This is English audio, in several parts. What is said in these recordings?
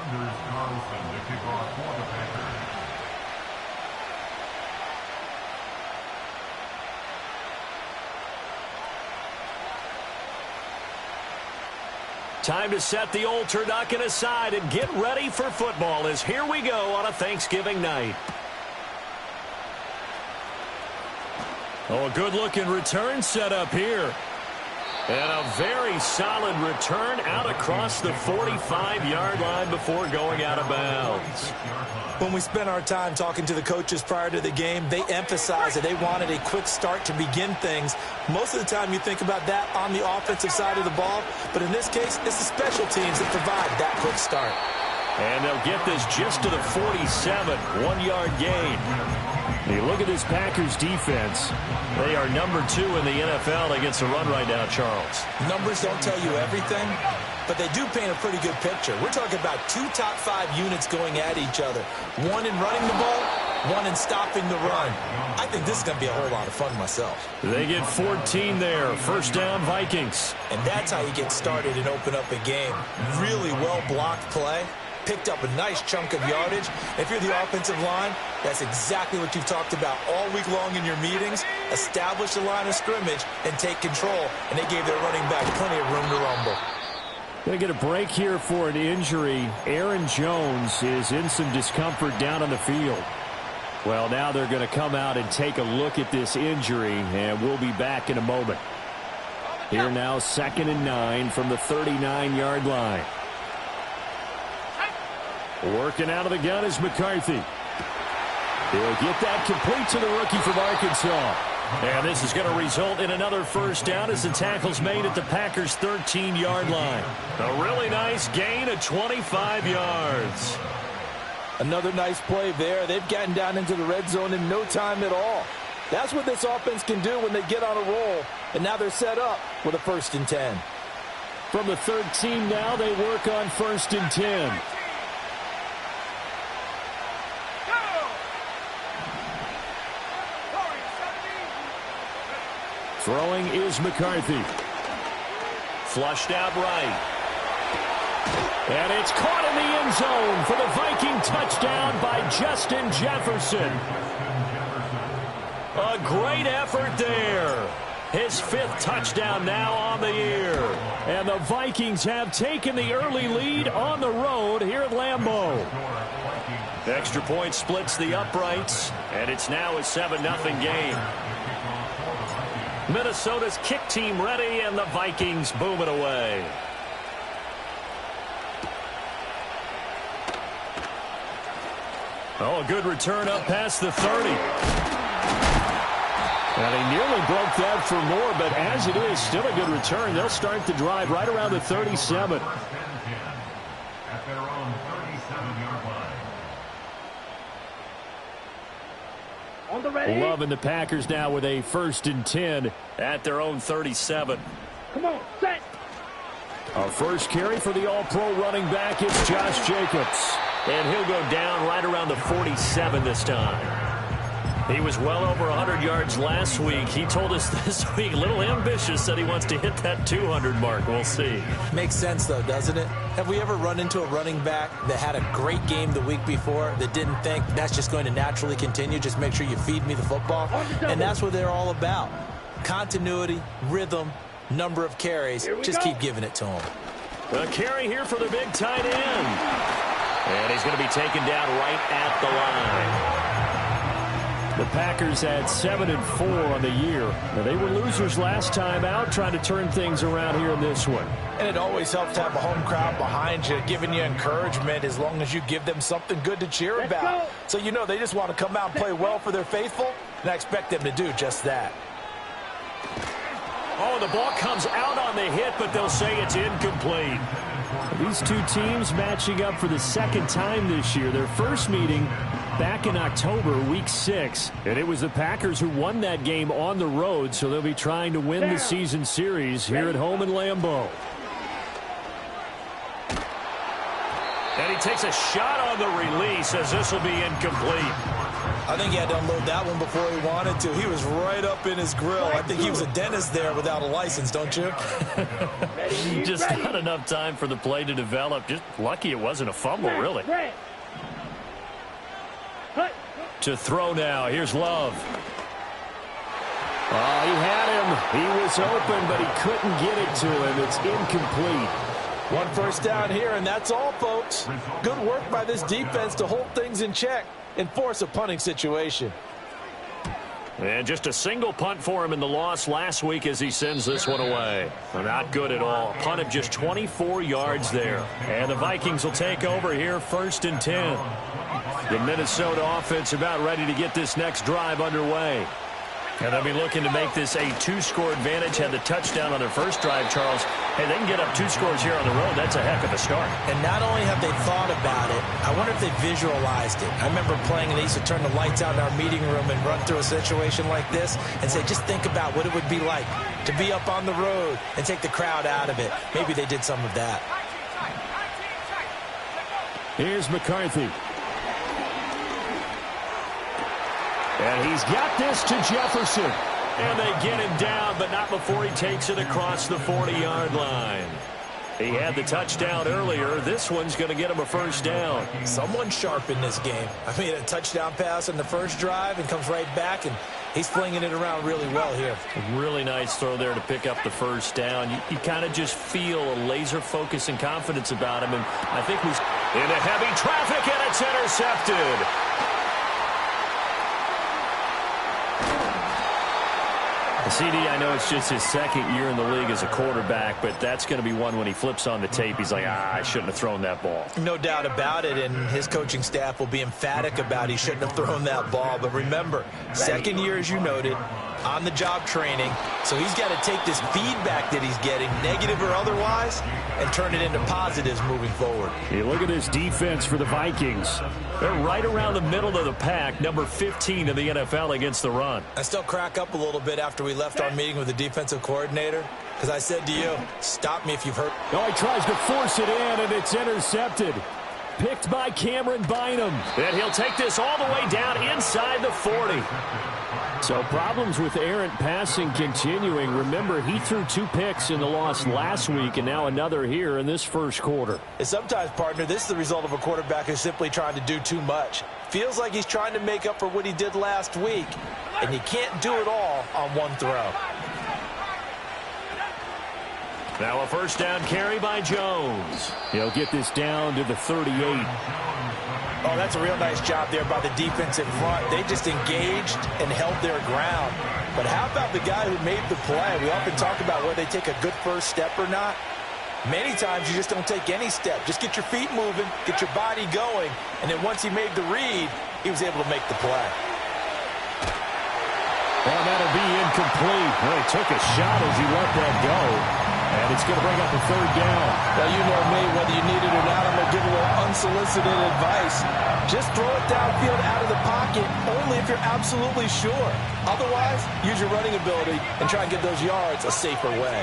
Saunders Carlson, the kickoff for the Packers. Time to set the old turducken aside and get ready for football as here we go on a Thanksgiving night. Oh, a good-looking return set up here. And a very solid return out across the 45-yard line before going out of bounds. When we spent our time talking to the coaches prior to the game, they emphasized that they wanted a quick start to begin things. Most of the time you think about that on the offensive side of the ball, but in this case, it's the special teams that provide that quick start. And they'll get this just to the 47, 1-yard gain. You look at this Packers defense. They are number 2 in the NFL against the run right now, Charles. Numbers don't tell you everything, but they do paint a pretty good picture. We're talking about 2 top 5 units going at each other. One in running the ball, one in stopping the run. I think this is going to be a whole lot of fun myself. They get 14 there. First down, Vikings. And that's how you get started and open up a game. Really well-blocked play. Picked up a nice chunk of yardage. If you're the offensive line, that's exactly what you've talked about all week long in your meetings. Establish the line of scrimmage and take control. And they gave their running back plenty of room to rumble. Going to get a break here for an injury. Aaron Jones is in some discomfort down on the field. Well, now they're going to come out and take a look at this injury, and we'll be back in a moment. Here now, 2nd and 9 from the 39-yard line. Working out of the gun is McCarthy. He'll get that complete to the rookie from Arkansas. And this is going to result in another first down as the tackle's made at the Packers' 13-yard line. A really nice gain of 25 yards. Another nice play there. They've gotten down into the red zone in no time at all. That's what this offense can do when they get on a roll. And now they're set up with a 1st and 10. From the 13 now, they work on 1st and 10. Throwing is McCarthy. Flushed out right. And it's caught in the end zone for the Viking touchdown by Justin Jefferson. A great effort there. His 5th touchdown now on the year. And the Vikings have taken the early lead on the road here at Lambeau. Extra point splits the uprights, and it's now a 7-0 game. Minnesota's kick team ready, and the Vikings boom it away. Oh, a good return up past the 30. And he nearly broke that for more, but as it is, still a good return. They'll start the drive right around the 37. At their own 37-yard line. Loving the Packers now with a 1st and 10 at their own 37. Come on, set. Our first carry for the all-pro running back is Josh Jacobs. And he'll go down right around the 47 this time. He was well over 100 yards last week. He told us this week, a little ambitious, that he wants to hit that 200 mark. We'll see. Makes sense, though, doesn't it? Have we ever run into a running back that had a great game the week before that didn't think that's just going to naturally continue? Just make sure you feed me the football. And that's what they're all about. Continuity, rhythm, number of carries. Just keep giving it to them. A carry here for the big tight end. And he's going to be taken down right at the line. The Packers had 7-4 on the year. Now, they were losers last time out, trying to turn things around here in this one. And it always helps to have a home crowd behind you, giving you encouragement as long as you give them something good to cheer about. So you know they just want to come out and play well for their faithful, and I expect them to do just that. Oh, the ball comes out on the hit, but they'll say it's incomplete. These two teams matching up for the 2nd time this year. Their first meeting back in October, week 6. And it was the Packers who won that game on the road, so they'll be trying to win the season series here at home in Lambeau. And he takes a shot on the release as this will be incomplete. I think he had to unload that one before he wanted to. He was right up in his grill. I think he was a dentist there without a license, don't you? Just not enough time for the play to develop. Just lucky it wasn't a fumble, really. To throw now. Here's Love. Oh, he had him. He was open, but he couldn't get it to him. It's incomplete. One first down here, and that's all, folks. Good work by this defense to hold things in check and force a punting situation. And just a single punt for him in the loss last week as he sends this one away. Not good at all. Punt of just 24 yards there. And the Vikings will take over here, 1st and 10. The Minnesota offense about ready to get this next drive underway. And they'll be looking to make this a 2-score advantage. Had the touchdown on their first drive, Charles. Hey, they can get up 2 scores here on the road. That's a heck of a start. And not only have they thought about it, I wonder if they visualized it. I remember playing, and they used to turn the lights out in our meeting room and run through a situation like this and say, just think about what it would be like to be up on the road and take the crowd out of it. Maybe they did some of that. Here's McCarthy. And he's got this to Jefferson. And they get him down, but not before he takes it across the 40-yard line. He had the touchdown earlier. This one's going to get him a first down. Someone sharp in this game. I mean, a touchdown pass in the first drive and comes right back, and he's flinging it around really well here. A really nice throw there to pick up the first down. You kind of just feel a laser focus and confidence about him, and I think he's into heavy traffic, and it's intercepted. CD, I know it's just his second year in the league as a quarterback, but that's going to be one when he flips on the tape. He's like, I shouldn't have thrown that ball. No doubt about it, and his coaching staff will be emphatic about he shouldn't have thrown that ball. But remember, second year, as you noted, on-the-job training, so he's got to take this feedback that he's getting, negative or otherwise, and turn it into positives moving forward. You look at this defense for the Vikings. They're right around the middle of the pack, number 15 in the NFL against the run. I still crack up a little bit after we left our meeting with the defensive coordinator, because I said to you, stop me if you've hurt. Oh, he tries to force it in, and it's intercepted. Picked by Cameron Bynum. And he'll take this all the way down inside the 40. So problems with errant passing continuing. Remember, he threw 2 picks in the loss last week, and now another here in this first quarter. And sometimes, partner, this is the result of a quarterback who's simply trying to do too much. Feels like he's trying to make up for what he did last week, and you can't do it all on one throw. Now a first down carry by Jones. He'll get this down to the 38. Oh, that's a real nice job there by the defense in front. They just engaged and held their ground. But how about the guy who made the play? We often talk about whether they take a good first step or not. Many times you just don't take any step. Just get your feet moving, get your body going, and then once he made the read, he was able to make the play. And that'll be incomplete. Well, he took a shot as he let that go. And it's going to bring up a third down. Well, you know me, whether you need it or not, I'm going to give a little unsolicited advice. Just throw it downfield out of the pocket, only if you're absolutely sure. Otherwise, use your running ability and try and get those yards a safer way.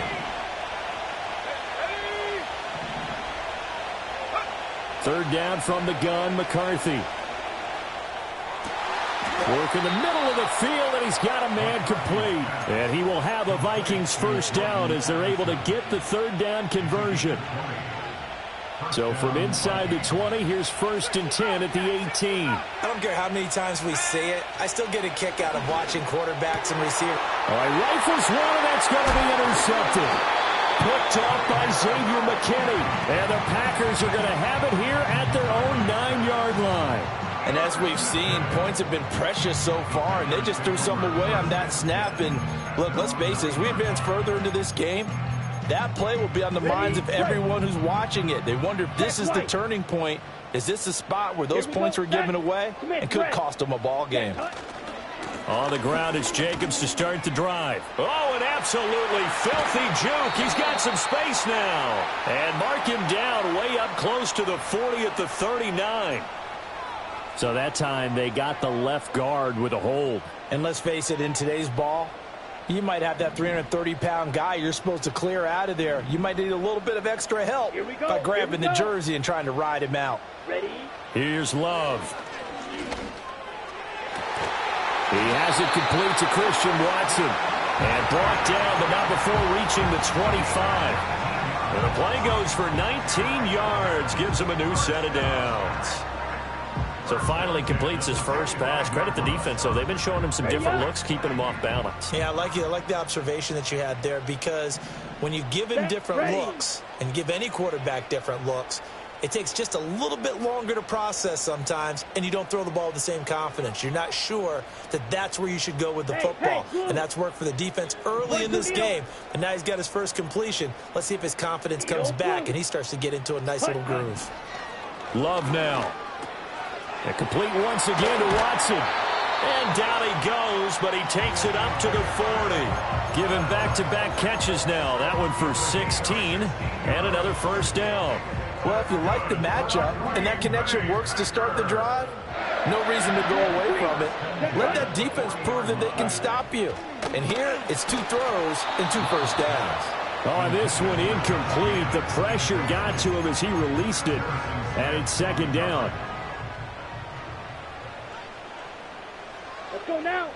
Third down from the gun, McCarthy. Work in the middle of the field, and he's got a man complete. And he will have a Vikings first down as they're able to get the third down conversion. So from inside the 20, here's 1st and 10 at the 18. I don't care how many times we say it, I still get a kick out of watching quarterbacks and receivers. All right, rifles one, and that's going to be intercepted. Picked up by Xavier McKinney. And the Packers are going to have it here at their own 9-yard line. And as we've seen, points have been precious so far, and they just threw some away on that snap. And look, let's face it, as we advance further into this game, that play will be on the minds of everyone who's watching it. They wonder if this is the turning point. Is this the spot where those points were given away and could cost them a ball game? On the ground, it's Jacobs to start the drive. Oh, an absolutely filthy juke. He's got some space now. And mark him down way up close to the 40 at the 39. So that time they got the left guard with a hold. And let's face it, in today's ball, you might have that 330-pound guy you're supposed to clear out of there. You might need a little bit of extra help by grabbing the jersey and trying to ride him out. Here's Love. He has it complete to Christian Watson. And brought down, but not before reaching the 25. And the play goes for 19 yards. Gives him a new set of downs. So finally completes his first pass. Credit the defense, though. They've been showing him some different looks, keeping him off balance. Yeah, I like the observation that you had there, because when you give him different looks and give any quarterback different looks, it takes just a little bit longer to process sometimes, and you don't throw the ball with the same confidence. You're not sure that that's where you should go with the football, and that's worked for the defense early in this game. And now he's got his first completion. Let's see if his confidence comes back and he starts to get into a nice little groove. Love now. And complete once again to Watson. And down he goes, but he takes it up to the 40. Giving back-to-back catches now. That one for 16 and another first down. Well, if you like the matchup and that connection works to start the drive, no reason to go away from it. Let that defense prove that they can stop you. And here, it's 2 throws and 2 first downs. Oh, this one incomplete. The pressure got to him as he released it. And it's second down. Let's go now.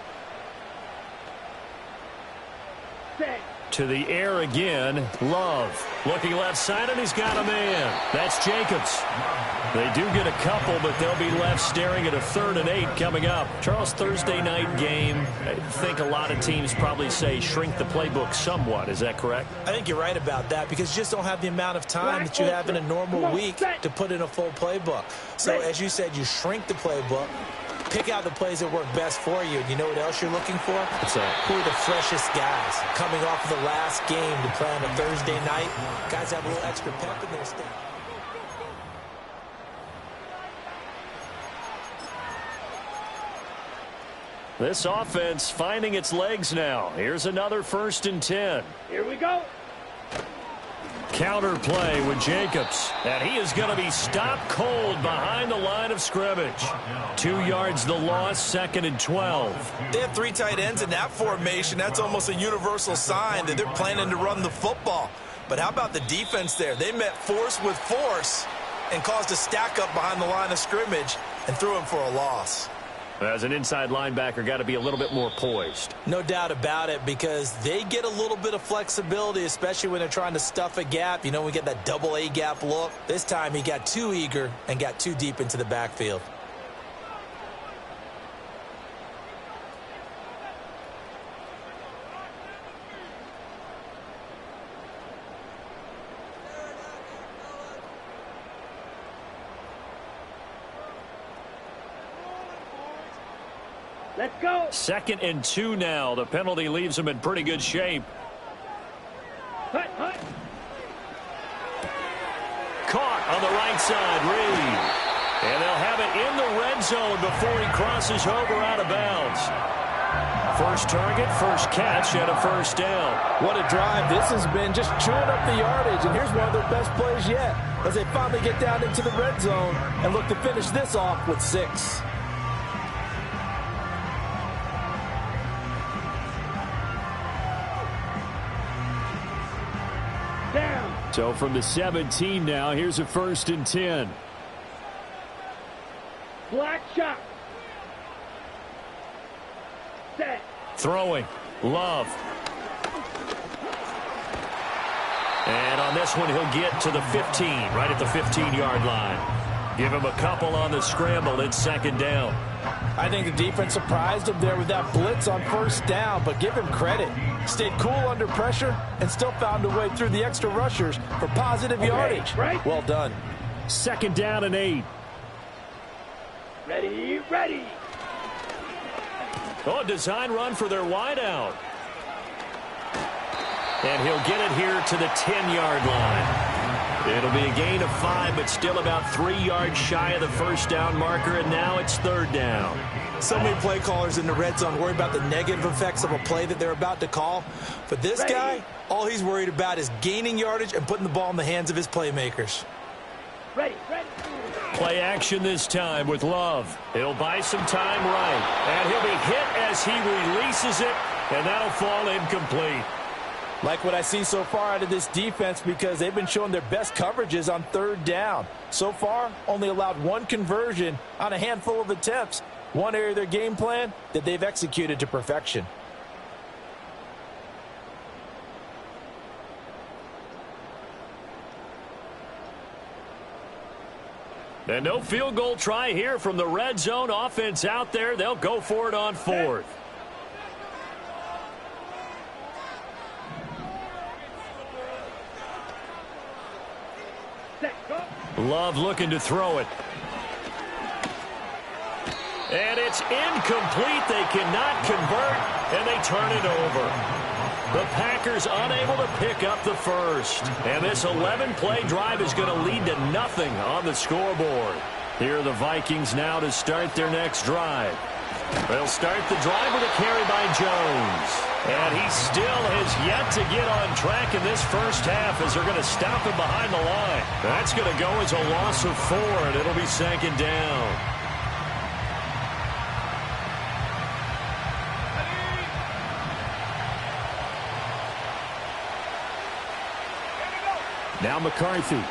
Set. To the air again, Love. Looking left side, and he's got a man. That's Jacobs. They do get a couple, but they'll be left staring at a 3rd and 8 coming up. Charles, Thursday night game. I think a lot of teams probably say shrink the playbook somewhat. Is that correct? I think you're right about that, because you just don't have the amount of time that you have in a normal week to put in a full playbook. So, as you said, you shrink the playbook. Pick out the plays that work best for you. And you know what else you're looking for? What's that? Who are the freshest guys coming off of the last game to play on a Thursday night? Guys have a little extra pep in their step. This offense finding its legs now. Here's another 1st and 10. Here we go. Counter play with Jacobs. And he is going to be stopped cold behind the line of scrimmage. 2 yards the loss, 2nd and 12. They have 3 tight ends in that formation. That's almost a universal sign that they're planning to run the football. But how about the defense there? They met force with force and caused a stack up behind the line of scrimmage and threw him for a loss. As an inside linebacker, got to be a little bit more poised. No doubt about it, because they get a little bit of flexibility, especially when they're trying to stuff a gap. You know, we get that double A gap look. This time he got too eager and got too deep into the backfield. Let's go. 2nd and 2 now. The penalty leaves them in pretty good shape. Hut, hut. Caught on the right side, Reed. And they'll have it in the red zone before he crosses over out of bounds. First target, first catch, and a first down. What a drive this has been, just chewing up the yardage. And here's one of their best plays yet, as they finally get down into the red zone and look to finish this off with 6. So from the 17 now, here's a 1st and 10. Black shot. Set. Throwing. Love. And on this one, he'll get to the 15, right at the 15-yard line. Give him a couple on the scramble. It's 2nd down. I think the defense surprised him there with that blitz on 1st down, but give him credit. Stayed cool under pressure and still found a way through the extra rushers for positive yardage. Right. Well done. 2nd down and 8. Ready, ready. Oh, design run for their wideout. And he'll get it here to the 10-yard line. It'll be a gain of 5, but still about 3 yards shy of the first down marker, and now it's 3rd down. So many play callers in the red zone worry about the negative effects of a play that they're about to call. But this guy, all he's worried about is gaining yardage and putting the ball in the hands of his playmakers. Ready, ready. Play action this time with Love. He'll buy some time right, and he'll be hit as he releases it, and that'll fall incomplete. Like what I see so far out of this defense, because they've been showing their best coverages on 3rd down. So far, only allowed 1 conversion on a handful of attempts. One area of their game plan that they've executed to perfection. And no field goal try here from the red zone. Offense out there. They'll go for it on fourth. Love looking to throw it. And it's incomplete. They cannot convert, and they turn it over. The Packers unable to pick up the first. And this 11-play drive is going to lead to nothing on the scoreboard. Here are the Vikings now to start their next drive. They'll start the drive with a carry by Jones. And he still has yet to get on track in this first half as they're going to stop him behind the line. That's going to go as a loss of 4, and it'll be second down. Now McCarthy.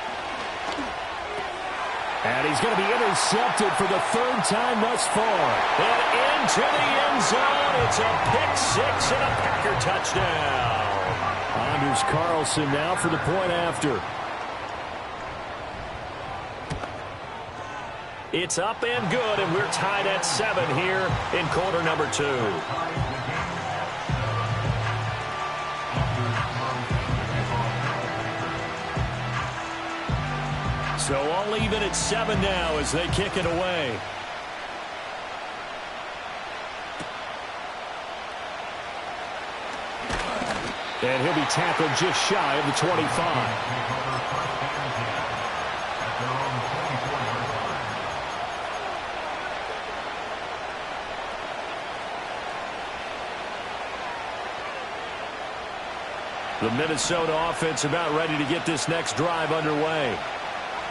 And he's going to be intercepted for the third time thus far. And into the end zone. It's a pick six and a Packer touchdown. Anders Carlson now for the point after. It's up and good, and we're tied at 7 here in quarter number 2. So all even at 7 now as they kick it away. And he'll be tackled just shy of the 25. The Minnesota offense about ready to get this next drive underway.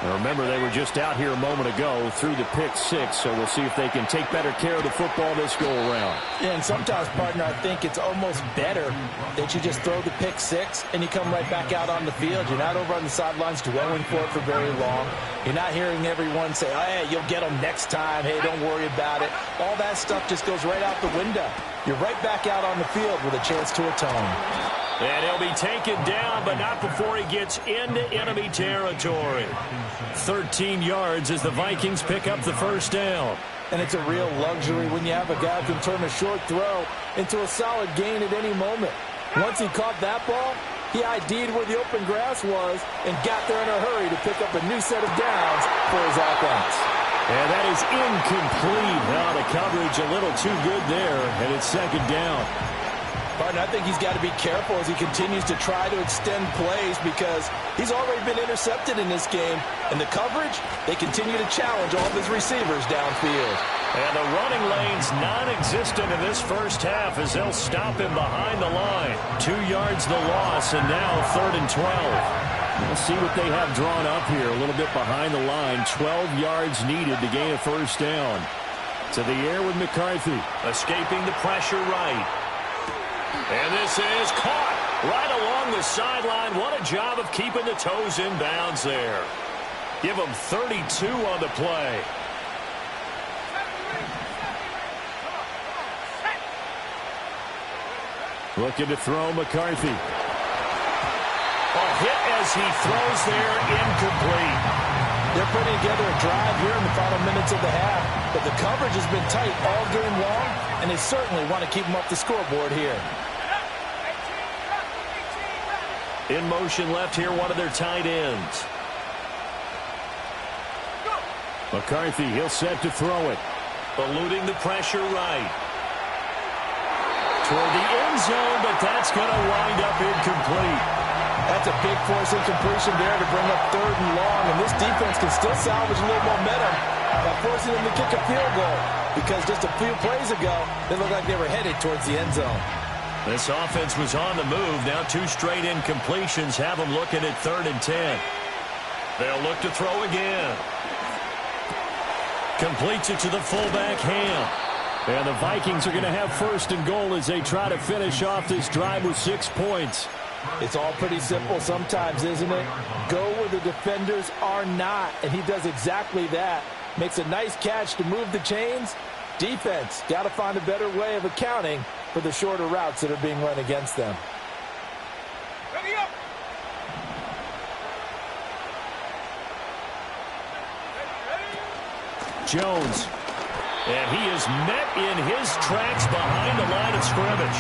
Now remember, they were just out here a moment ago through the pick 6, so we'll see if they can take better care of the football this go-around. Yeah, and sometimes, partner, I think it's almost better that you just throw the pick 6 and you come right back out on the field. You're not over on the sidelines dwelling for it for very long. You're not hearing everyone say, oh, hey, you'll get them next time. Hey, don't worry about it. All that stuff just goes right out the window. You're right back out on the field with a chance to atone. And he'll be taken down, but not before he gets into enemy territory. 13 yards as the Vikings pick up the first down. And it's a real luxury when you have a guy who can turn a short throw into a solid gain at any moment. Once he caught that ball, he ID'd where the open grass was and got there in a hurry to pick up a new set of downs for his offense. And that is incomplete. Now the coverage a little too good there, and it's second down. I think he's got to be careful as he continues to try to extend plays because he's already been intercepted in this game. And the coverage, they continue to challenge all of his receivers downfield. And the running lane's non-existent in this first half as they'll stop him behind the line. 2 yards the loss, and now 3rd and 12. We'll see what they have drawn up here a little bit behind the line. 12 yards needed to gain a first down. To the air with McCarthy. Escaping the pressure right. And this is caught right along the sideline. What a job of keeping the toes in bounds there. Give them 32 on the play. Looking to throw McCarthy. A hit as he throws there, incomplete. They're putting together a drive here in the final minutes of the half, but the coverage has been tight all game long, and they certainly want to keep them up the scoreboard here. In motion left here, one of their tight ends. McCarthy, he'll set to throw it. Eluding the pressure right. Toward the end zone, but that's going to wind up incomplete. That's a big force incompletion there to bring up 3rd and long, and this defense can still salvage a little momentum by forcing them to kick a field goal because just a few plays ago, they looked like they were headed towards the end zone. This offense was on the move. Now 2 straight incompletions have them looking at 3rd and 10. They'll look to throw again. Completes it to the fullback, Ham. And the Vikings are going to have 1st and goal as they try to finish off this drive with 6 points. It's all pretty simple sometimes, isn't it? Go where the defenders are not, and he does exactly that. Makes a nice catch to move the chains, Defense, got to find a better way of accounting for the shorter routes that are being run against them. Ready up. Jones. And he is met in his tracks behind the line of scrimmage.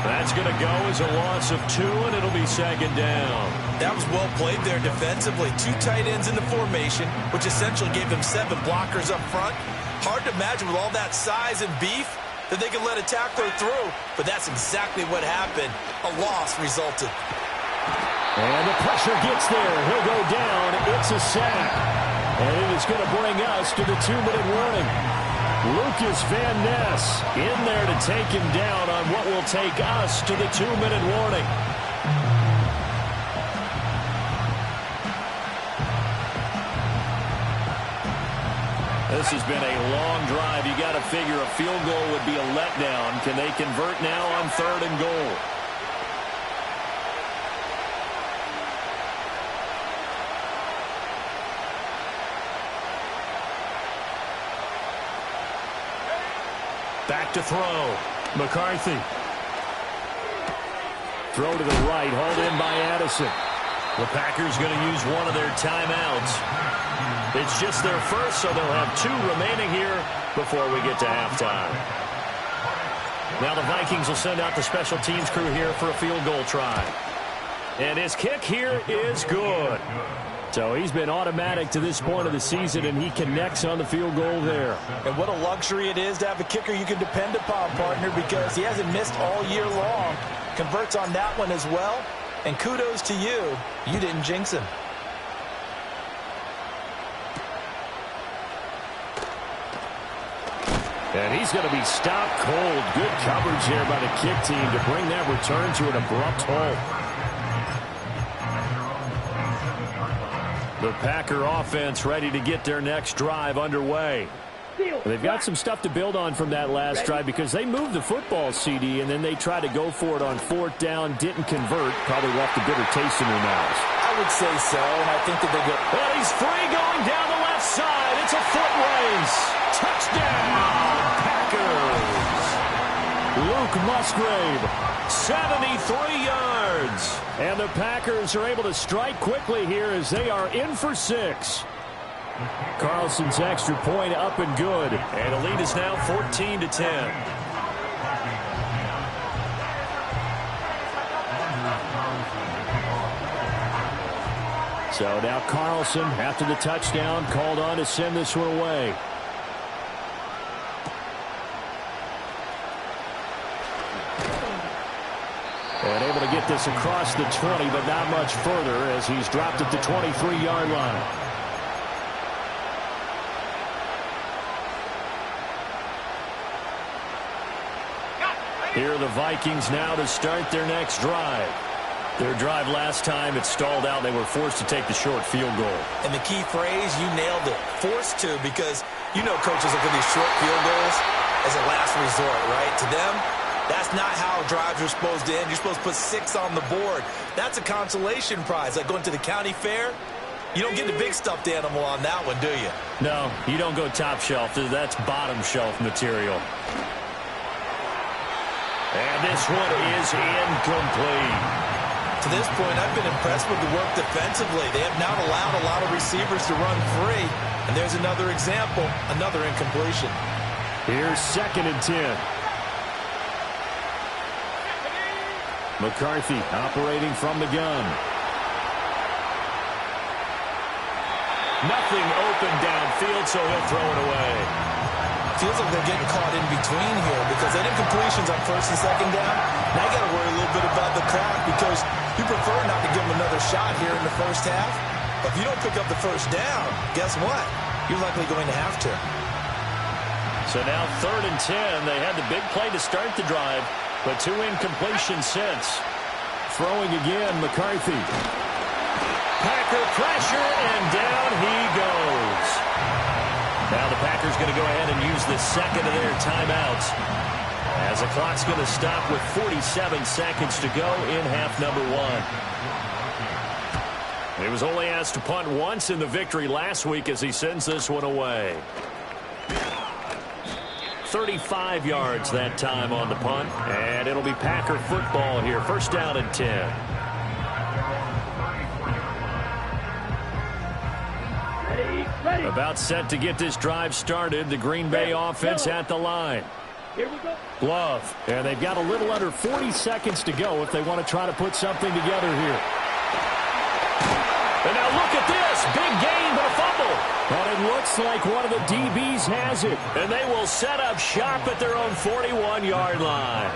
That's going to go as a loss of 2, and it'll be second down. That was well played there defensively. 2 tight ends in the formation, which essentially gave them 7 blockers up front. Hard to imagine with all that size and beef that they could let a tackler through, but that's exactly what happened. A loss resulted. And the pressure gets there. He'll go down. It's a sack. And it is going to bring us to the 2-minute warning. Lucas Van Ness in there to take him down on what will take us to the 2-minute warning. This has been a long drive. You got to figure a field goal would be a letdown. Can they convert now on 3rd and goal? Back to throw. McCarthy. Throw to the right, hauled in by Addison. The Packers going to use one of their timeouts. It's just their first, so they'll have 2 remaining here before we get to halftime. Now the Vikings will send out the special teams crew here for a field goal try. And his kick here is good. So he's been automatic to this point of the season, and he connects on the field goal there. And what a luxury it is to have a kicker you can depend upon, partner, because he hasn't missed all year long. Converts on that one as well. And kudos to you. You didn't jinx him. And he's going to be stopped cold. Good coverage here by the kick team to bring that return to an abrupt halt. The Packer offense ready to get their next drive underway. They've got some stuff to build on from that last drive because they moved the football, CD, and then they tried to go for it on 4th down, didn't convert, probably left a bitter taste in their mouths. I would say so, and I think that they go. And he's free going down the left side. It's a foot race. Touchdown, Packers. Luke Musgrave, 73 yards. And the Packers are able to strike quickly here as they are in for 6. Carlson's extra point up and good. And the lead is now 14-10. So now Carlson, after the touchdown, called on to send this one away. And able to get this across the 20, but not much further as he's dropped at the 23-yard line. Here are the Vikings now to start their next drive. Their drive last time, it stalled out. They were forced to take the short field goal. And the key phrase, you nailed it. Forced to, because you know coaches look at these short field goals as a last resort, right? To them, that's not how drives are supposed to end. You're supposed to put 6 on the board. That's a consolation prize. Like going to the county fair, you don't get the big stuffed animal on that one, do you? No, you don't go top shelf. That's bottom shelf material. And this one is incomplete. To this point, I've been impressed with the work defensively. They have not allowed a lot of receivers to run free. And there's another example, another incompletion. Here's 2nd and 10. McCarthy operating from the gun. Nothing open downfield, so he'll throw it away. Feels like they're getting caught in between here because they did completions on 1st and 2nd down. Now you got to worry a little bit about the clock because you prefer not to give them another shot here in the first half. But if you don't pick up the 1st down, guess what? You're likely going to have to. So now 3rd and 10. They had the big play to start the drive, but 2 incompletions since. Throwing again, McCarthy. Packer pressure, and down he goes. Now the Packers going to go ahead and use the 2nd of their timeouts as the clock's going to stop with 47 seconds to go in half number 1. He was only asked to punt once in the victory last week as he sends this one away. 35 yards that time on the punt. And it'll be Packer football here. First down and 10. Ready. About set to get this drive started. The Green Bay offense at the line. Here we go. Glove. And they've got a little under 40 seconds to go if they want to try to put something together here. And now look at this. Big gain, but a fumble. And it looks like one of the DBs has it. And they will set up shop at their own 41-yard line.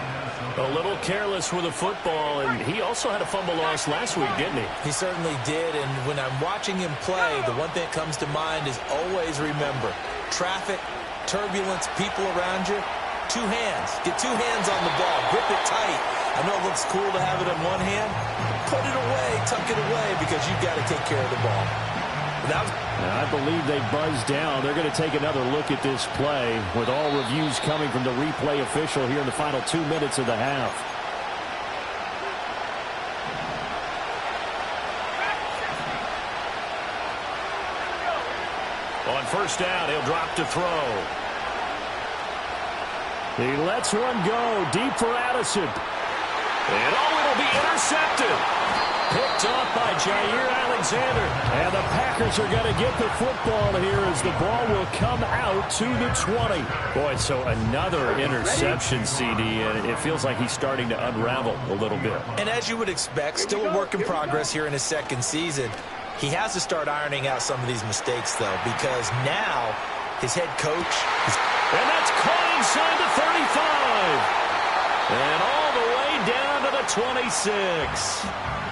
A little careless with the football, and he also had a fumble loss last week, didn't he? He certainly did, and when I'm watching him play, the one thing that comes to mind is always remember, traffic, turbulence, people around you, two hands. Get two hands on the ball. Grip it tight. I know it looks cool to have it in one hand. Put it away, tuck it away, because you've got to take care of the ball. I believe they buzzed down. They're going to take another look at this play with all reviews coming from the replay official here in the final 2 minutes of the half. On first down, he'll drop to throw. He lets one go deep for Addison. And it'll be intercepted. Picked off by Jair Alexander. And the Packers are going to get the football here as the ball will come out to the 20. Boy, so another interception, CD, and it feels like he's starting to unravel a little bit. And as you would expect, still a work in progress here in his second season. He has to start ironing out some of these mistakes, though, because now his head coach is... And that's caught inside the 35. And all the way down to the 26.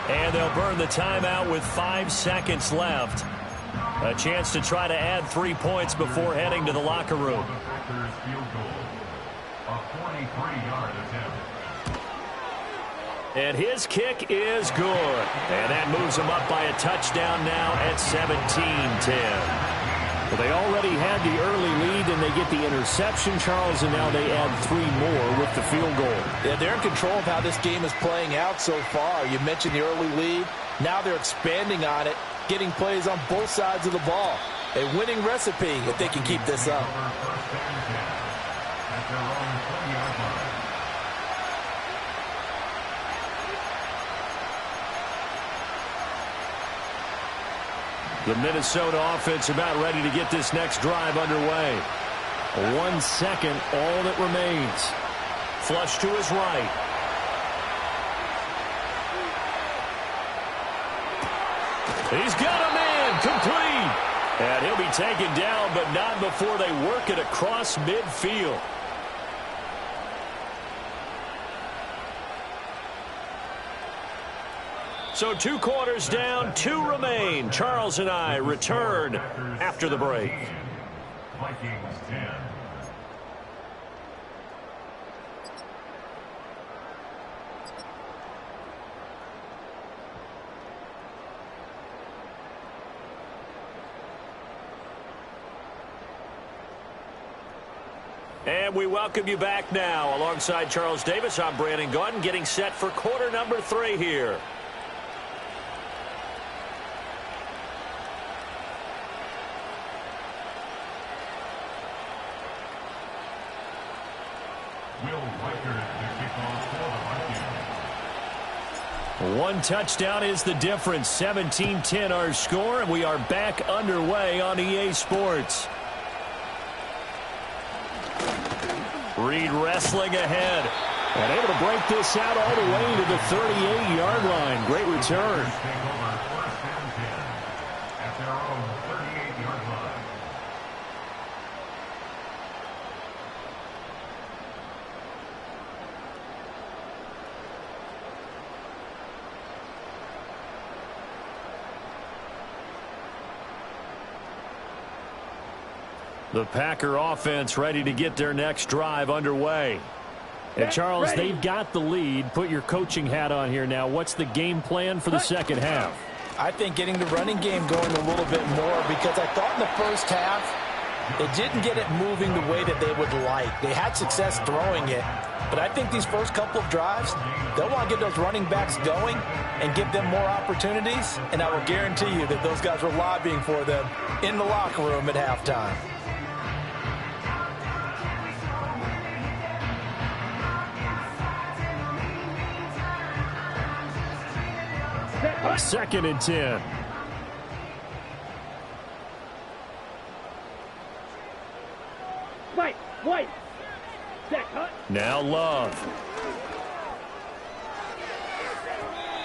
And they'll burn the timeout with 5 seconds left. A chance to try to add 3 points before heading to the locker room. And his kick is good. And that moves him up by a touchdown now at 17-10. Well, they already had the early lead, and they get the interception, Charles, and now they add 3 more with the field goal. Yeah, they're in control of how this game is playing out so far. You mentioned the early lead. Now they're expanding on it, getting plays on both sides of the ball. A winning recipe if they can keep this up. The Minnesota offense about ready to get this next drive underway. 1 second, all that remains. Flush to his right. He's got a man, complete. And he'll be taken down, but not before they work it across midfield. So 2 quarters down, 2 remain. Charles and I return after the break. Vikings 10. And we welcome you back now. Alongside Charles Davis, I'm Brandon Gaudin, getting set for quarter number 3 here. One touchdown is the difference. 17-10 our score, and we are back underway on EA Sports. Reed wrestling ahead. And able to break this out all the way to the 38-yard line. Great return. At their own 38-yard line. The Packer offense ready to get their next drive underway. And Charles, they've got the lead. Put your coaching hat on here now. What's the game plan for the second half? I think getting the running game going a little bit more, because I thought in the first half they didn't get it moving the way that they would like. They had success throwing it, but I think these first couple of drives, they'll want to get those running backs going and give them more opportunities, and I will guarantee you that those guys were lobbying for them in the locker room at halftime. 2nd and 10. White. Set, cut. Now Love.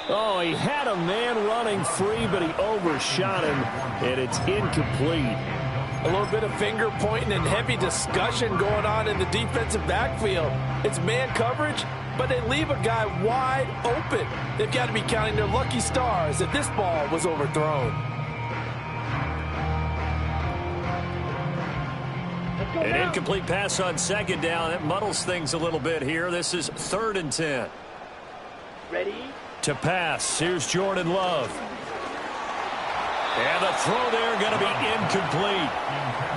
Oh, he had a man running free, but he overshot him, and it's incomplete. A little bit of finger pointing and heavy discussion going on in the defensive backfield. It's man coverage, but they leave a guy wide open. They've got to be counting their lucky stars that this ball was overthrown. An incomplete pass on 2nd down. That muddles things a little bit here. This is 3rd and 10. Ready? To pass. Here's Jordan Love. And the throw there going to be incomplete.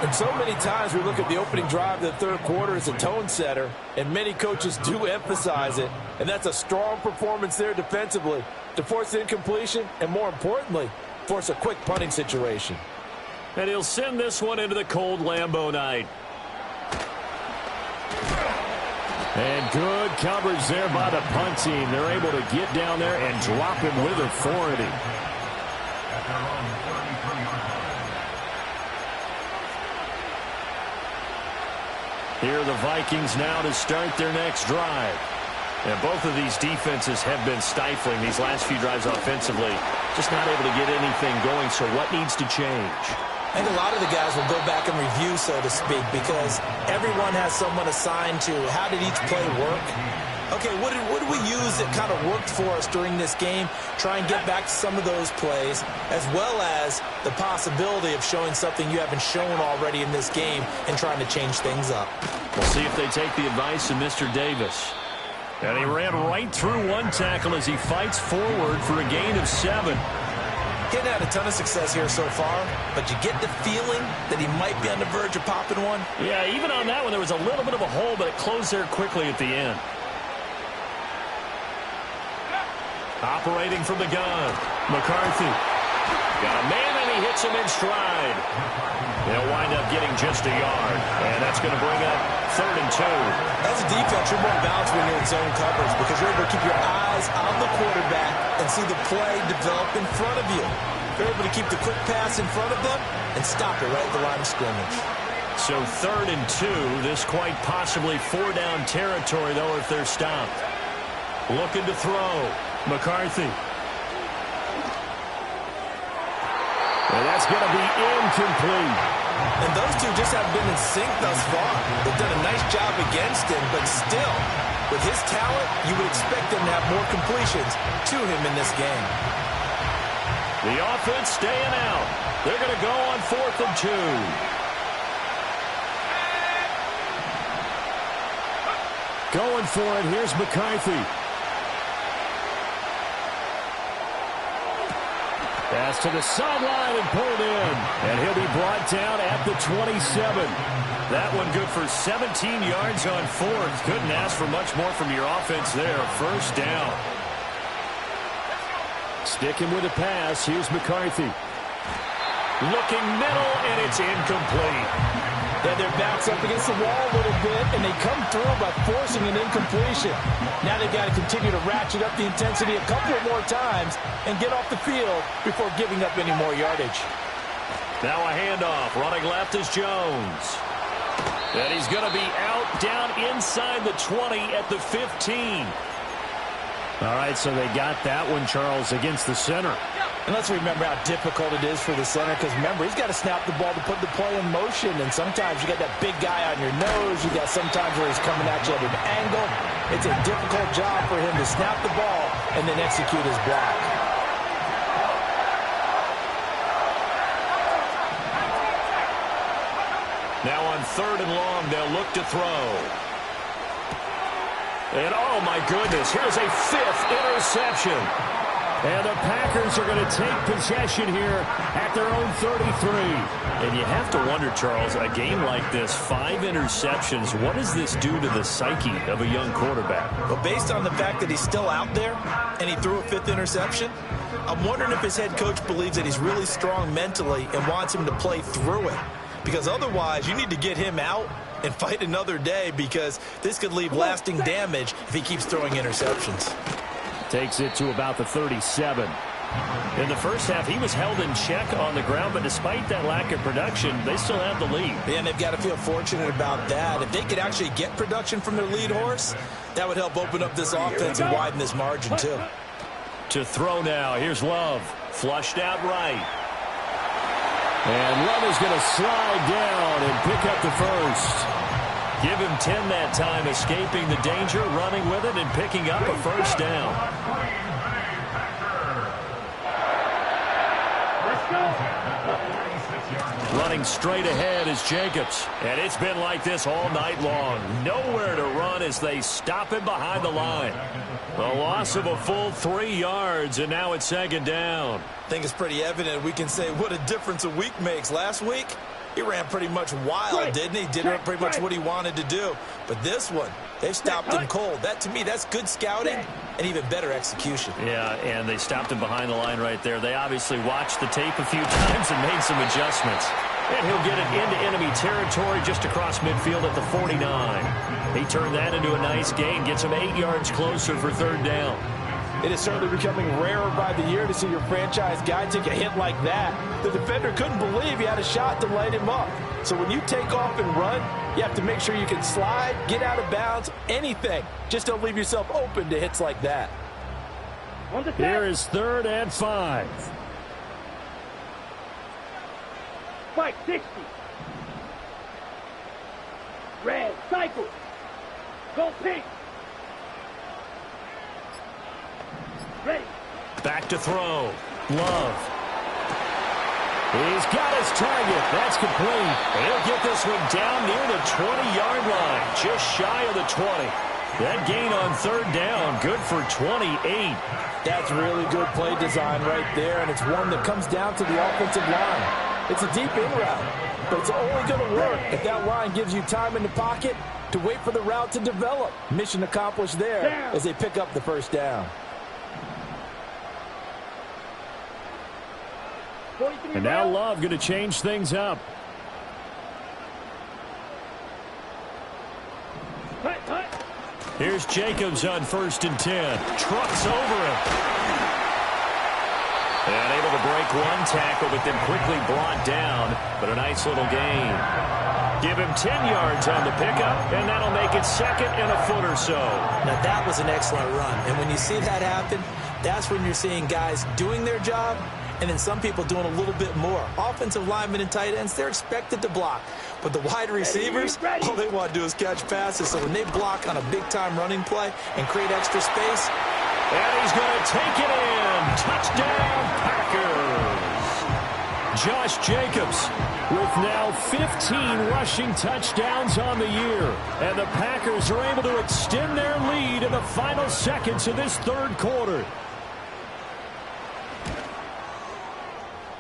And so many times we look at the opening drive of the 3rd quarter as a tone setter, and many coaches do emphasize it. And that's a strong performance there defensively to force the incompletion and, more importantly, force a quick punting situation. And he'll send this one into the cold Lambeau night. And good coverage there by the punt team. They're able to get down there and drop him with authority. Here are the Vikings now to start their next drive. And both of these defenses have been stifling these last few drives offensively. Just not able to get anything going, so what needs to change? I think a lot of the guys will go back and review, so to speak, because everyone has someone assigned to how did each play work. Okay, what did we use that kind of worked for us during this game? Try and get back to some of those plays, as well as the possibility of showing something you haven't shown already in this game and trying to change things up. We'll see if they take the advice of Mr. Davis. And he ran right through one tackle as he fights forward for a gain of 7. Getting had a ton of success here so far, but you get the feeling that he might be on the verge of popping one. Yeah, even on that one, there was a little bit of a hole, but it closed there quickly at the end. Operating from the gun, McCarthy. Got a man, and he hits him in stride. They'll wind up getting just a yard, and that's going to bring up 3rd and 2. As a defense, you're more balanced when you're in zone coverage because you're able to keep your eyes on the quarterback and see the play develop in front of you. You're able to keep the quick pass in front of them and stop it right at the line of scrimmage. So 3rd and 2. This quite possibly 4-down territory, though, if they're stopped. Looking to throw. McCarthy. And that's going to be incomplete. And those two just haven't been in sync thus far. They've done a nice job against him, but still, with his talent, you would expect them to have more completions to him in this game. The offense staying out. They're going to go on 4th and 2. Going for it. Here's McCarthy. Pass to the sideline and pulled in. And he'll be brought down at the 27. That one good for 17 yards on 4th. Couldn't ask for much more from your offense there. 1st down. Sticking with the pass. Here's McCarthy. Looking middle, and it's incomplete. Yeah, their backs up against the wall a little bit, and they come through by forcing an incompletion. Now they've got to continue to ratchet up the intensity a couple of more times and get off the field before giving up any more yardage. Now a handoff. Running left is Jones. And he's going to be out down inside the 20 at the 15. All right, so they got that one, Charles, against the center. And let's remember how difficult it is for the center, because remember, he's got to snap the ball to put the play in motion, and sometimes you got that big guy on your nose. You got sometimes where he's coming at you at an angle. It's a difficult job for him to snap the ball and then execute his block. Now on 3rd and long, they'll look to throw. And oh my goodness, here's a 5th interception. And the Packers are going to take possession here at their own 33. And you have to wonder, Charles, a game like this, 5 interceptions, what does this do to the psyche of a young quarterback? Well, based on the fact that he's still out there and he threw a 5th interception, I'm wondering if his head coach believes that he's really strong mentally and wants him to play through it. Because otherwise, you need to get him out and fight another day, because this could leave lasting damage if he keeps throwing interceptions. Takes it to about the 37. In the first half, he was held in check on the ground, but despite that lack of production, they still have the lead. And they've got to feel fortunate about that. If they could actually get production from their lead horse, that would help open up this offense and widen this margin too. To throw now, here's Love. Flushed out right. And Love is going to slide down and pick up the first. Give him 10 that time, escaping the danger, running with it, and picking up a first down. Running straight ahead is Jacobs. And it's been like this all night long. Nowhere to run as they stop him behind the line. A loss of a full 3 yards, and now it's second down. I think it's pretty evident we can say what a difference a week makes. Last week, he ran pretty much wild, didn't he? Did pretty much what he wanted to do. But this one, they stopped him cold. That, to me, that's good scouting and even better execution. Yeah, and they stopped him behind the line right there. They obviously watched the tape a few times and made some adjustments. And he'll get it into enemy territory just across midfield at the 49. He turned that into a nice gain, gets him 8 yards closer for third down. It is certainly becoming rarer by the year to see your franchise guy take a hit like that. The defender couldn't believe he had a shot to light him up. So when you take off and run, you have to make sure you can slide, get out of bounds, anything. Just don't leave yourself open to hits like that. Here is 3rd and 5. Spike 60. Red, cycle. Go pink. Ready. Back to throw. Love. He's got his target. That's complete. He'll get this one down near the 20-yard line, just shy of the 20. That gain on third down, good for 28. That's really good play design right there, and it's one that comes down to the offensive line. It's a deep in route, but it's only going to work if that line gives you time in the pocket to wait for the route to develop. Mission accomplished there as they pick up the first down. And now Love going to change things up. Here's Jacobs on 1st and 10. Trucks over him. And able to break one tackle, but then quickly brought down. But a nice little gain. Give him 10 yards on the pickup, and that'll make it 2nd and a foot or so. Now, that was an excellent run. And when you see that happen, that's when you're seeing guys doing their job, and then some people doing a little bit more. Offensive linemen and tight ends, they're expected to block. But the wide receivers, all they want to do is catch passes. So when they block on a big-time running play and create extra space. And he's going to take it in. Touchdown, Packers. Josh Jacobs with now 15 rushing touchdowns on the year. And the Packers are able to extend their lead in the final seconds of this third quarter.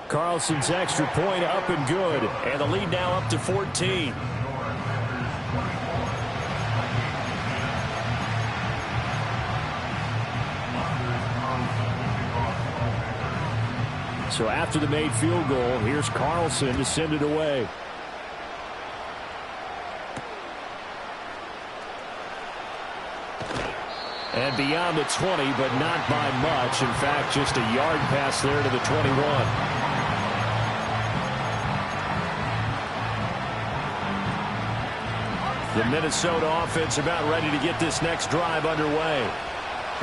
Carlson's extra point up and good. And the lead now up to 14. So after the made field goal, here's Carlson to send it away. And beyond the 20, but not by much. In fact, just a yard pass there to the 21. The Minnesota offense about ready to get this next drive underway.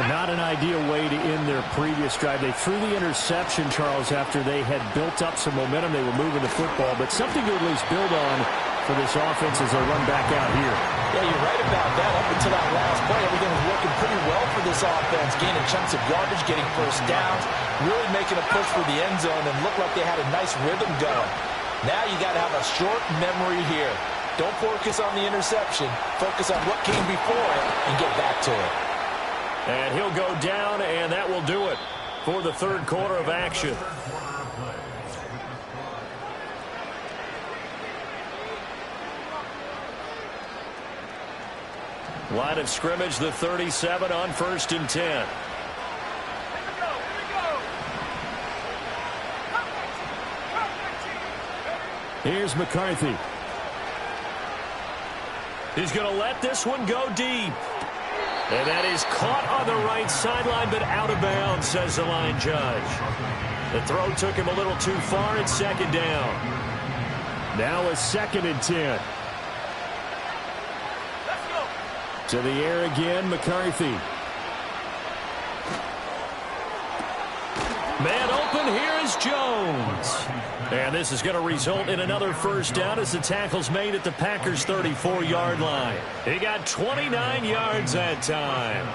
Not an ideal way to end their previous drive. They threw the interception, Charles, after they had built up some momentum. They were moving the football, but something to at least build on for this offense as they run back out here. Yeah, you're right about that. Up until that last play, everything was working pretty well for this offense, gaining chunks of yardage, getting first downs, really making a push for the end zone, and looked like they had a nice rhythm going. Now you got to have a short memory here. Don't focus on the interception. Focus on what came before it and get back to it. And he'll go down, and that will do it for the third quarter of action. Line of scrimmage, the 37 on 1st and 10. Here's McCarthy. He's going to let this one go deep. And that is caught on the right sideline, but out of bounds, says the line judge. The throw took him a little too far. It's second down. Now a 2nd and 10. To the air again, McCarthy. Man open, here is Jones. And this is going to result in another first down as the tackle's made at the Packers' 34-yard line. He got 29 yards that time.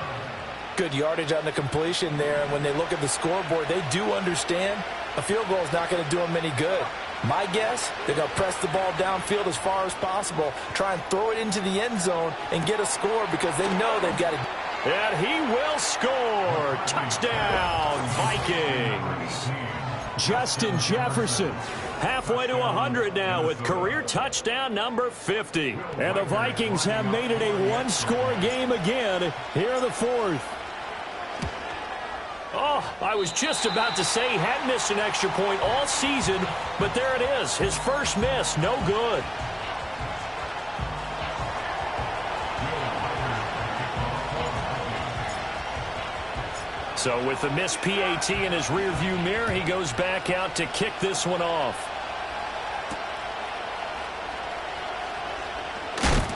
Good yardage on the completion there. And when they look at the scoreboard, they do understand a field goal is not going to do them any good. My guess, they're going to press the ball downfield as far as possible, try and throw it into the end zone and get a score because they know they've got to. And he will score. Touchdown, Vikings. Justin Jefferson, halfway to 100 now with career touchdown number 50. And the Vikings have made it a one-score game again here in the 4th. Oh, I was just about to say he hadn't missed an extra point all season, but there it is. His first miss, no good. So with the missed PAT in his rearview mirror, he goes back out to kick this one off.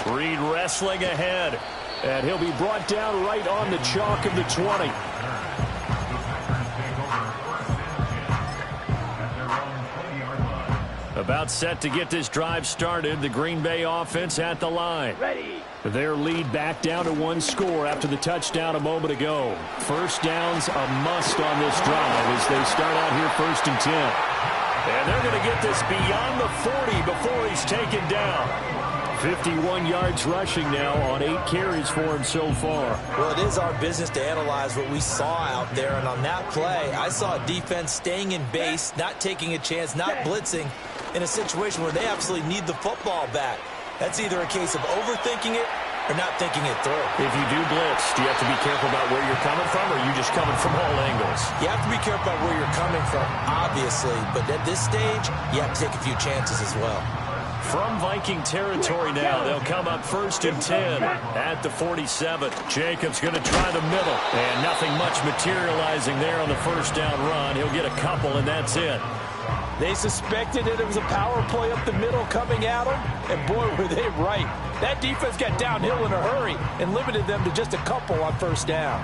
Reed wrestling ahead, and he'll be brought down right on the chalk of the 20. About set to get this drive started. The Green Bay offense at the line. Ready. Their lead back down to one score after the touchdown a moment ago. First down's a must on this drive as they start out here 1st and 10. And they're going to get this beyond the 40 before he's taken down. 51 yards rushing now on 8 carries for him so far. Well, it is our business to analyze what we saw out there. And on that play, I saw a defense staying in base, not taking a chance, not blitzing in a situation where they absolutely need the football back. That's either a case of overthinking it or not thinking it through. If you do blitz, do you have to be careful about where you're coming from, or are you just coming from all angles? You have to be careful about where you're coming from, obviously. But at this stage, you have to take a few chances as well. From Viking territory now, they'll come up 1st and 10 at the 47. Jacobs going to try the middle, and nothing much materializing there on the first down run. He'll get a couple, and that's it. They suspected that it was a power play up the middle coming at them, and boy, were they right. That defense got downhill in a hurry and limited them to just a couple on first down.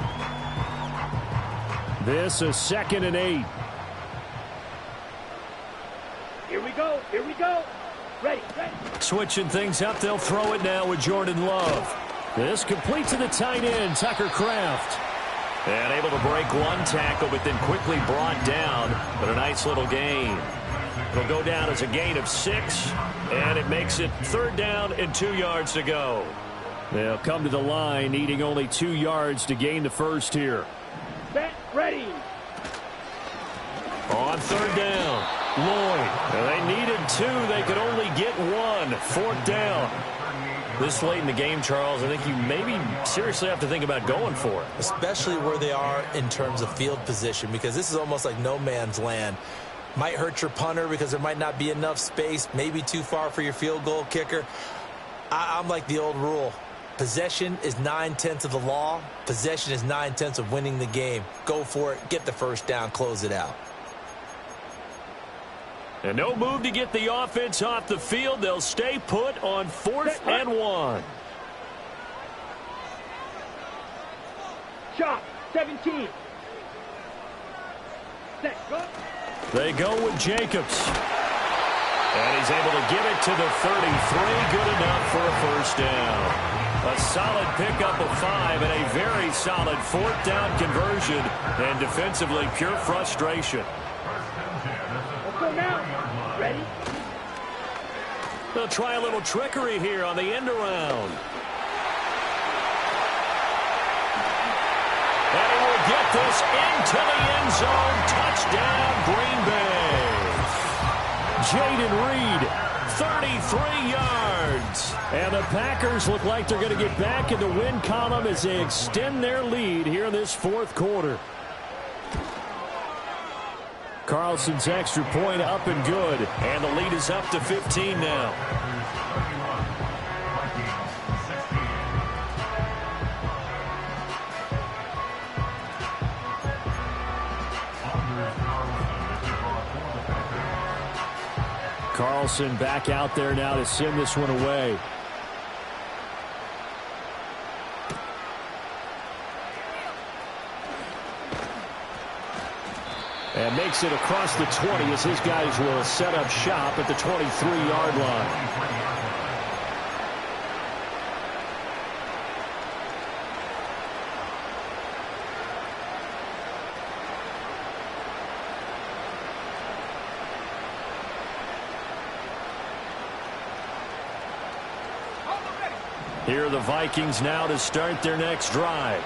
This is 2nd and 8. Here we go. Here we go. Ready, ready. Switching things up, they'll throw it now with Jordan Love. This complete to the tight end, Tucker Kraft. And able to break one tackle, but then quickly brought down. But a nice little gain. It'll go down as a gain of 6, and it makes it 3rd down and 2 yards to go. They'll come to the line, needing only 2 yards to gain the first here. Set, ready. On 3rd down, Lloyd. And they needed 2. They could only get 1. 4th down. This late in the game, Charles, I think you maybe seriously have to think about going for it. Especially where they are in terms of field position, because this is almost like no man's land. Might hurt your punter because there might not be enough space, maybe too far for your field goal kicker. I'm like the old rule. Possession is 9/10 of the law. Possession is 9/10 of winning the game. Go for it. Get the first down. Close it out. And no move to get the offense off the field. They'll stay put on 4th and 1. Shot, 17. Set, go. They go with Jacobs. And he's able to get it to the 33. Good enough for a first down. A solid pickup of 5 and a very solid 4th down conversion. And defensively, pure frustration. Let's go now. Ready? They'll try a little trickery here on the end around. And he will get this into the end zone. Touchdown, Green Bay. Jaden Reed, 33 yards. And the Packers look like they're going to get back in the win column as they extend their lead here in this 4th quarter. Carlson's extra point up and good. And the lead is up to 15 now. Carlson back out there now to send this one away. And makes it across the 20 as his guys will set up shop at the 23-yard line. Here are the Vikings now to start their next drive.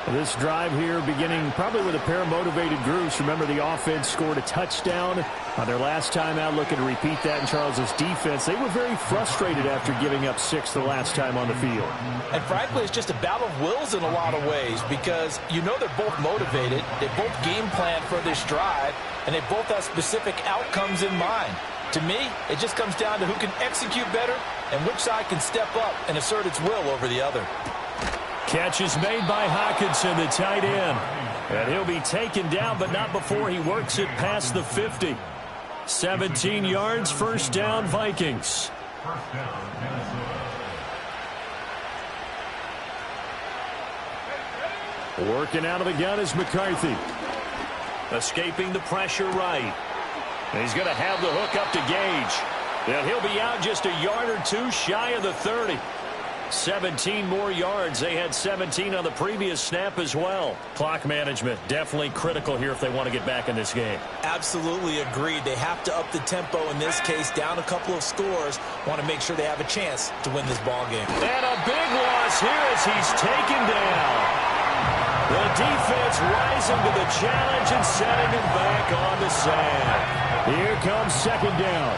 This drive here beginning probably with a pair of motivated groups. Remember, the offense scored a touchdown on their last time out, looking to repeat that in Charles's defense. They were very frustrated after giving up 6 the last time on the field. And frankly, it's just a battle of wills in a lot of ways because you know they're both motivated. They both game plan for this drive, and they both have specific outcomes in mind. To me, it just comes down to who can execute better and which side can step up and assert its will over the other. Catch is made by Hockenson, the tight end. And he'll be taken down, but not before he works it past the 50. 17 yards, first down, Vikings. First down, Minnesota. Working out of the gun is McCarthy. Escaping the pressure right. And he's going to have the hook up to Gage. And he'll be out just a yard or two shy of the 30. 17 more yards. They had 17 on the previous snap as well. Clock management definitely critical here if they want to get back in this game. Absolutely agreed. They have to up the tempo in this case, down a couple of scores. Want to make sure they have a chance to win this ball game. And a big loss here as he's taken down. The defense rising to the challenge and setting him back on the sand. Here comes second down.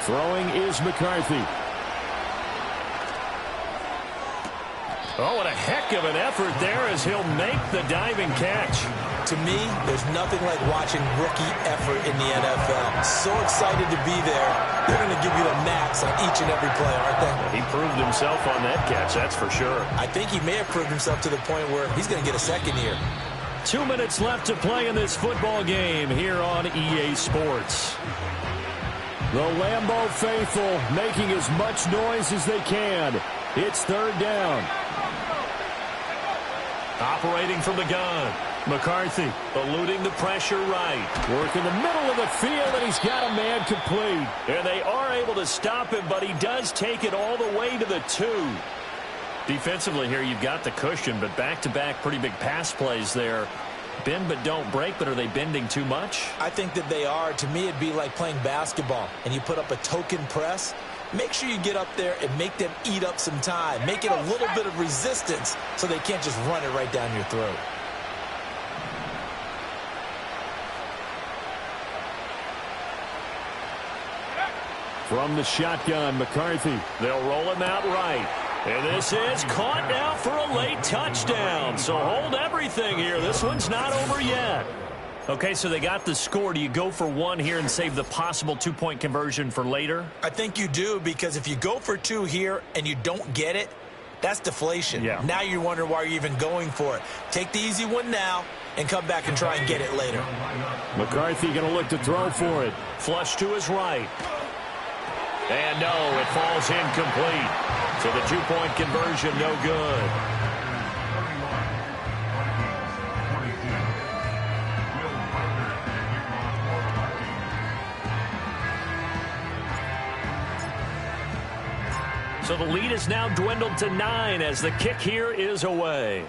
Throwing is McCarthy. Oh, and a heck of an effort there as he'll make the diving catch. To me, there's nothing like watching rookie effort in the NFL. So excited to be there. They're going to give you the max on each and every play, aren't they? He proved himself on that catch, that's for sure. I think he may have proved himself to the point where he's going to get a second here. 2 minutes left to play in this football game here on EA Sports. The Lambeau faithful making as much noise as they can. It's third down. Operating from the gun. McCarthy eluding the pressure right. Work in the middle of the field, and he's got a man complete. And they are able to stop him, but he does take it all the way to the 2. Defensively here, you've got the cushion, but back-to-back pretty big pass plays there. Bend but don't break, but are they bending too much? I think that they are. To me, it'd be like playing basketball, and you put up a token press. Make sure you get up there and make them eat up some time. Make it a little bit of resistance so they can't just run it right down your throat. From the shotgun, McCarthy. They'll roll him out right. And this is caught now for a late touchdown. So hold everything here. This one's not over yet. Okay, so they got the score. Do you go for one here and save the possible 2-point conversion for later? I think you do, because if you go for 2 here and you don't get it, that's deflation. Yeah. Now you wonder why you're even going for it. Take the easy one now and come back and try and get it later. McCarthy going to look to throw for it. Flush to his right. And no, it falls incomplete. So the 2-point conversion, no good. So the lead is now dwindled to 9 as the kick here is away.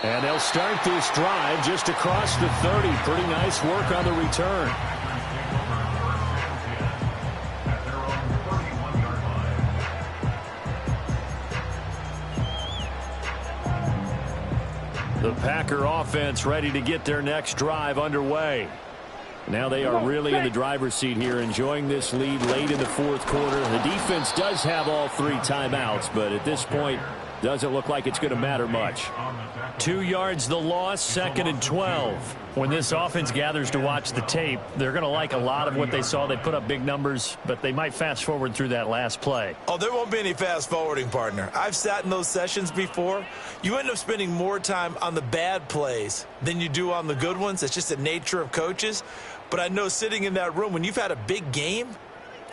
And they'll start this drive just across the 30. Pretty nice work on the return. The Packer offense ready to get their next drive underway. Now they are really in the driver's seat here, enjoying this lead late in the fourth quarter. The defense does have all 3 timeouts, but at this point, Doesn't look like it's going to matter much. 2 yards the loss, 2nd and 12. When this offense gathers to watch the tape, they're going to like a lot of what they saw. They put up big numbers, but they might fast forward through that last play. Oh, there won't be any fast forwarding, partner. I've sat in those sessions before. You end up spending more time on the bad plays than you do on the good ones. It's just the nature of coaches. But I know sitting in that room, when you've had a big game,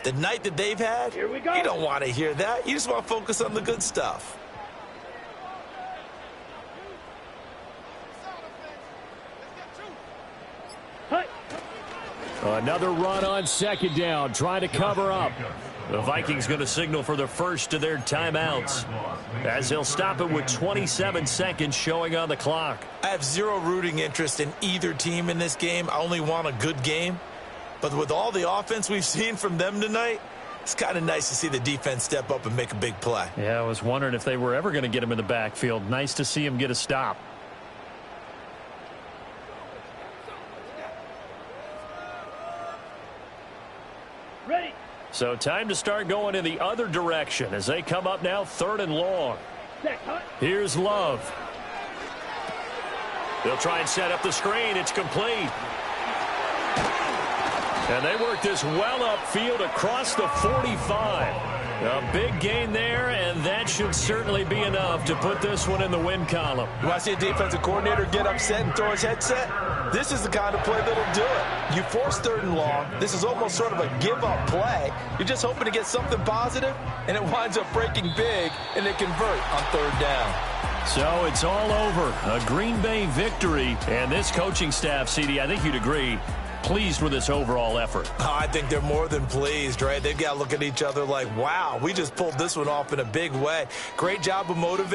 the night that they've had, Here we go. You don't want to hear that. You just want to focus on the good stuff. Hut. Another run on 2nd down, trying to cover up. The Vikings going to signal for the first of their timeouts, as they'll stop it with 27 seconds showing on the clock. I have zero rooting interest in either team in this game. I only want a good game. But with all the offense we've seen from them tonight, it's kind of nice to see the defense step up and make a big play. Yeah, I was wondering if they were ever going to get him in the backfield. Nice to see him get a stop. Ready. So time to start going in the other direction as they come up now 3rd and long. Set. Hut. Here's Love. They'll try and set up the screen. It's complete. And they work this well upfield across the 45. A big gain there, and that should certainly be enough to put this one in the win column. You want to see a defensive coordinator get upset and throw his headset? This is the kind of play that'll do it. You force 3rd and long. This is almost sort of a give-up play. You're just hoping to get something positive, and it winds up breaking big, and they convert on 3rd down. So it's all over. A Green Bay victory. And this coaching staff, CD, I think you'd agree, pleased with this overall effort. Oh, I think they're more than pleased, right? They've got to look at each other like, wow, we just pulled this one off in a big way. Great job of motivating.